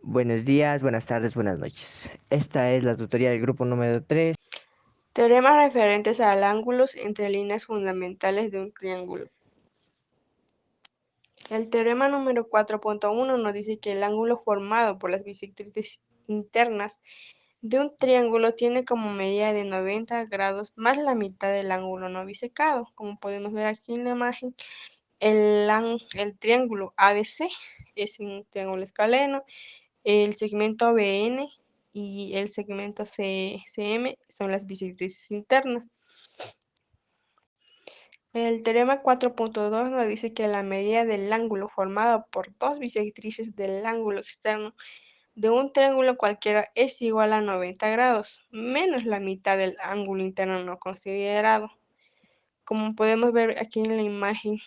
Buenos días, buenas tardes, buenas noches. Esta es la tutoría del grupo número 3. Teoremas referentes a ángulos entre líneas fundamentales de un triángulo. El teorema número 4.1 nos dice que el ángulo formado por las bisectrices internas de un triángulo tiene como medida de 90 grados más la mitad del ángulo no bisecado. Como podemos ver aquí en la imagen, el triángulo ABC es un triángulo escaleno, el segmento BN y el segmento CM son las bisectrices internas. El teorema 4.2 nos dice que la medida del ángulo formado por dos bisectrices del ángulo externo de un triángulo cualquiera es igual a 90 grados, menos la mitad del ángulo interno no considerado. Como podemos ver aquí en la imagen,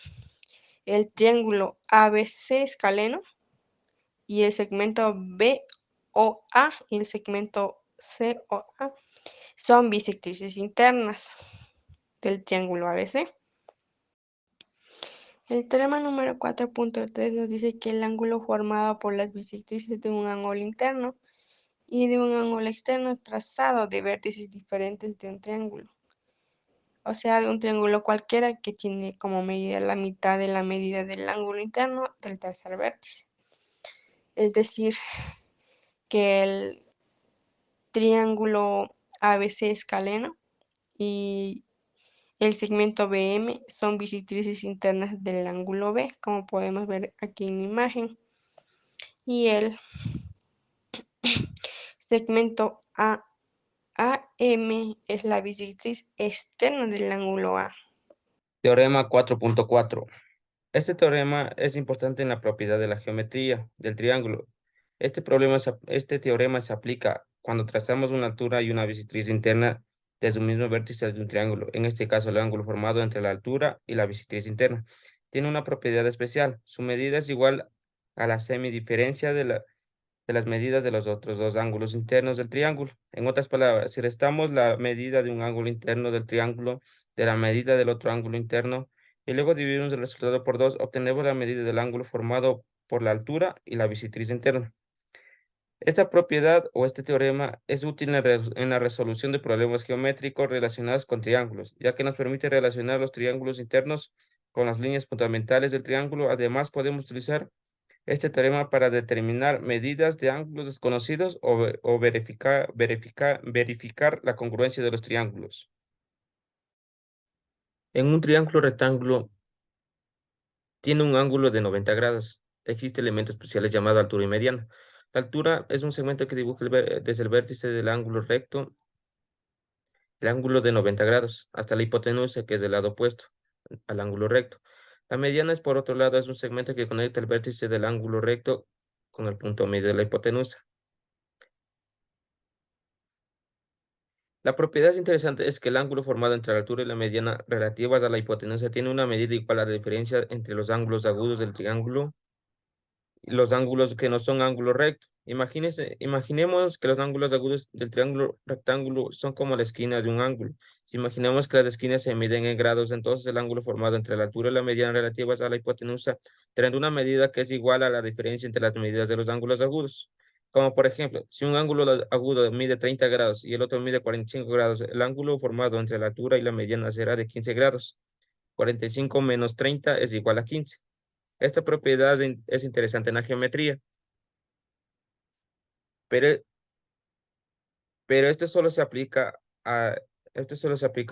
el triángulo ABC escaleno y el segmento BOA y el segmento COA son bisectrices internas del triángulo ABC. El teorema número 4.3 nos dice que el ángulo formado por las bisectrices de un ángulo interno y de un ángulo externo trazado de vértices diferentes de un triángulo, o sea, de un triángulo cualquiera que tiene como medida la mitad de la medida del ángulo interno del tercer vértice. Es decir, que el triángulo ABC escaleno y el segmento BM son bisectrices internas del ángulo B, como podemos ver aquí en la imagen. Y el segmento AM es la bisectriz externa del ángulo A. Teorema 4.4. Este teorema es importante en la propiedad de la geometría del triángulo. Este teorema se aplica cuando trazamos una altura y una bisectriz interna desde un mismo vértice de un triángulo. En este caso, el ángulo formado entre la altura y la bisectriz interna. Tiene una propiedad especial. Su medida es igual a la semidiferencia de las medidas de los otros dos ángulos internos del triángulo. En otras palabras, si restamos la medida de un ángulo interno del triángulo de la medida del otro ángulo interno y luego dividimos el resultado por 2, obtenemos la medida del ángulo formado por la altura y la bisectriz interna. Esta propiedad o este teorema es útil en la resolución de problemas geométricos relacionados con triángulos, ya que nos permite relacionar los triángulos internos con las líneas fundamentales del triángulo. Además, podemos utilizar este teorema para determinar medidas de ángulos desconocidos o verificar la congruencia de los triángulos. En un triángulo rectángulo tiene un ángulo de 90 grados. Existen elementos especiales llamados altura y mediana. La altura es un segmento que dibuja desde el vértice del ángulo recto el ángulo de 90 grados hasta la hipotenusa, que es del lado opuesto al ángulo recto. La mediana es, por otro lado, es un segmento que conecta el vértice del ángulo recto con el punto medio de la hipotenusa. La propiedad interesante es que el ángulo formado entre la altura y la mediana relativas a la hipotenusa tiene una medida igual a la diferencia entre los ángulos agudos del triángulo y los ángulos que no son ángulos rectos. Imaginemos que los ángulos agudos del triángulo rectángulo son como la esquina de un ángulo. Si imaginemos que las esquinas se miden en grados, entonces el ángulo formado entre la altura y la mediana relativas a la hipotenusa tendrá una medida que es igual a la diferencia entre las medidas de los ángulos agudos. Como por ejemplo, si un ángulo agudo mide 30 grados y el otro mide 45 grados, el ángulo formado entre la altura y la mediana será de 15 grados. 45 menos 30 es igual a 15. Esta propiedad es interesante en la geometría, pero, pero a, esto solo se aplica a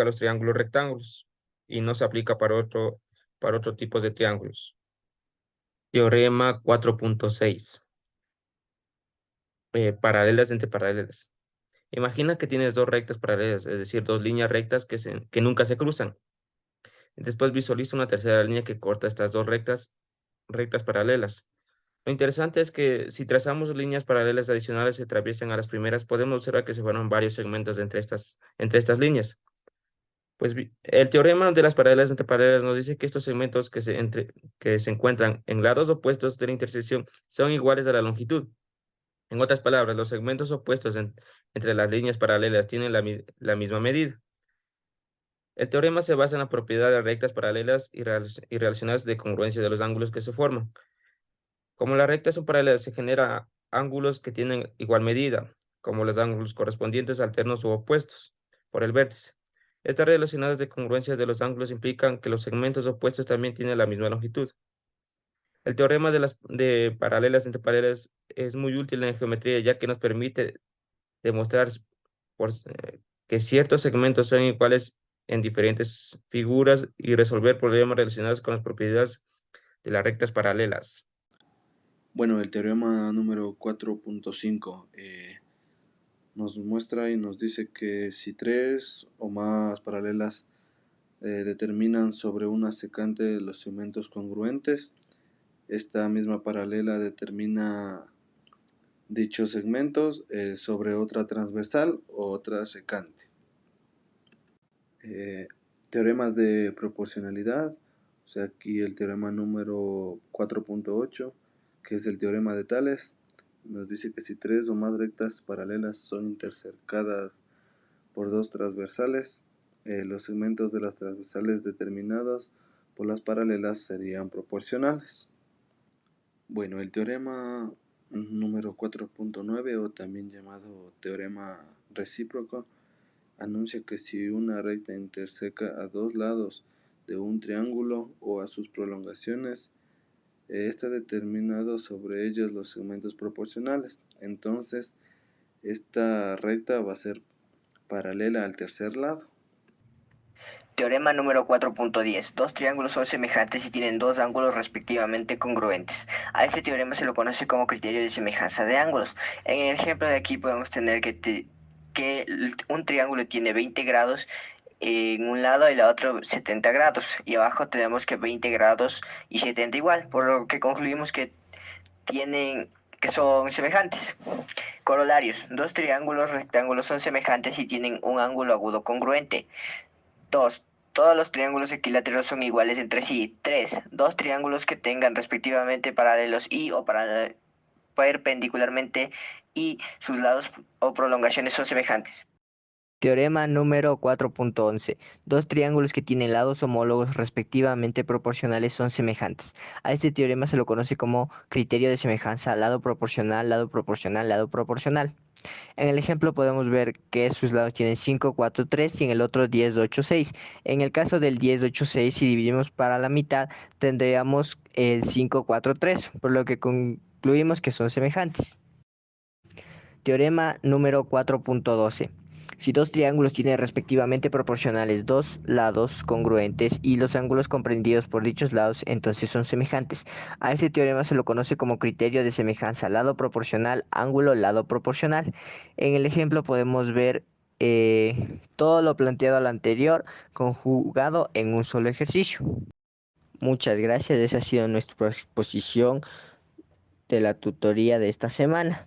los triángulos rectángulos y no se aplica para otro tipo de triángulos. Teorema 4.6. Paralelas entre paralelas. Imagina que tienes dos rectas paralelas, es decir, dos líneas rectas que nunca se cruzan. Después visualiza una tercera línea que corta estas dos rectas paralelas. Lo interesante es que si trazamos líneas paralelas adicionales que atraviesen a las primeras, podemos observar que se forman varios segmentos entre estas líneas. Pues el teorema de las paralelas entre paralelas nos dice que estos segmentos que se encuentran en lados opuestos de la intersección son iguales a la longitud. En otras palabras, los segmentos opuestos entre las líneas paralelas tienen la misma medida. El teorema se basa en la propiedad de rectas paralelas y relacionadas de congruencia de los ángulos que se forman. Como las rectas son paralelas, se genera ángulos que tienen igual medida, como los ángulos correspondientes alternos u opuestos por el vértice. Estas relacionadas de congruencias de los ángulos implican que los segmentos opuestos también tienen la misma longitud. El teorema de las de paralelas entre paralelas es muy útil en geometría, ya que nos permite demostrar por, que ciertos segmentos son iguales en diferentes figuras y resolver problemas relacionados con las propiedades de las rectas paralelas. Bueno, el teorema número 4.5 nos muestra y nos dice que si tres o más paralelas determinan sobre una secante los segmentos congruentes, esta misma paralela determina dichos segmentos sobre otra transversal o otra secante. Teoremas de proporcionalidad, o sea, aquí el teorema número 4.8, que es el teorema de Tales, nos dice que si tres o más rectas paralelas son intercercadas por dos transversales, los segmentos de las transversales determinados por las paralelas serían proporcionales. Bueno, el teorema número 4.9, o también llamado teorema recíproco, anuncia que si una recta interseca a dos lados de un triángulo o a sus prolongaciones, está determinado sobre ellos los segmentos proporcionales. Entonces, esta recta va a ser paralela al tercer lado. Teorema número 4.10. Dos triángulos son semejantes y tienen dos ángulos respectivamente congruentes. A este teorema se lo conoce como criterio de semejanza de ángulos. En el ejemplo de aquí podemos tener que un triángulo tiene 20 grados en un lado y la otro 70 grados. Y abajo tenemos que 20 grados y 70 igual, por lo que concluimos que son semejantes. Corolarios. Dos triángulos rectángulos son semejantes y tienen un ángulo agudo congruente. 2. Todos los triángulos equiláteros son iguales entre sí. 3. Dos triángulos que tengan respectivamente paralelos y o perpendicularmente y sus lados o prolongaciones son semejantes. Teorema número 4.11. Dos triángulos que tienen lados homólogos respectivamente proporcionales son semejantes. A este teorema se lo conoce como criterio de semejanza lado proporcional, lado proporcional, lado proporcional. En el ejemplo podemos ver que sus lados tienen 5, 4, 3 y en el otro 10, 8, 6. En el caso del 10, 8, 6, si dividimos para la mitad, tendríamos el 5, 4, 3, por lo que concluimos que son semejantes. Teorema número 4.12. Si dos triángulos tienen respectivamente proporcionales dos lados congruentes y los ángulos comprendidos por dichos lados, entonces son semejantes. A este teorema se lo conoce como criterio de semejanza lado proporcional, ángulo, lado proporcional. En el ejemplo podemos ver todo lo planteado al anterior conjugado en un solo ejercicio. Muchas gracias, esa ha sido nuestra exposición de la tutoría de esta semana.